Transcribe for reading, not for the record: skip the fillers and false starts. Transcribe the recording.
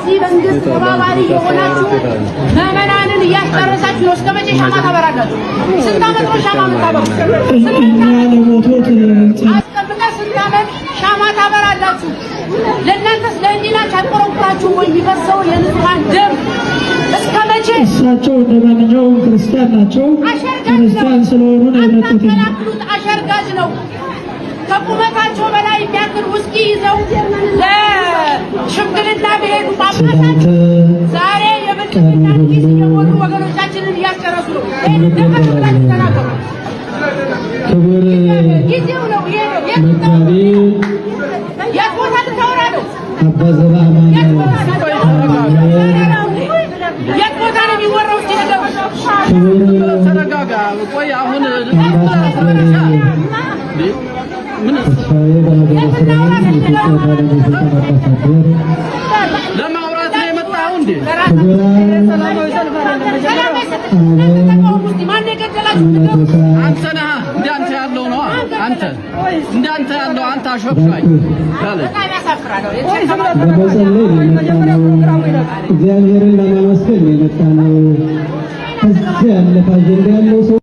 የዚህ መንግስት ተባባሪ የሆናችሁ ምዕመናንን እያስጨረሳችሁ ነው። እስከ መቼ ሻማ ታበራላችሁ? ስንት ዓመት ነው ሻማ የምታበሩት? አስቀምጠህ ስንት ዓመት ሻማ ታበራላችሁ? ለእናንተስ ለህሊናችሁ አትቆረቁራችሁም ወይ? የሚፈሰው የንጹሐን ደም እስከ መቼ? እሳቸው እንደ ማንኛውም ክርስቲያን ናቸው። ክርስቲያን ስለሆኑ ነው የመጡት። አሸርጋጅ ነው። ከቁመታቸው በላይ የሚያክል ውስኪ ይዘው ለሽምግልና ብሄዱ ጳጳሳት ዛሬ የብልጽግና ኪስ እየሞሉ ወገኖቻችንን እያስጨረሱ ነው። ይህን እንደፈለጋችሁ ተናገሩ። ክቡር ጊዜው ነው። ይሄ ነው የት ቦታ ልታወራ ነው? አባ ዘበአማን የት ቦታ ነው የሚወራው? እስኪ ንገሩ። ተረጋጋ። ቆይ አሁን ተስፋዬ በሀገረ እስራኤል የኢትዮጵያ ባለቤት አምባሳደር ለማውራት ነው የመጣው እንዴ? አንተ ነህ እንዳንተ ያለው ነው። አንተ እንዳንተ ያለው አንተ አሾፍራይ ያለ በመጸለይ የመጣ ነው። እግዚአብሔርን ለማመስገን የመጣ ነው። ከዚህ ያለፈ አጀንዳ ያለው ሰው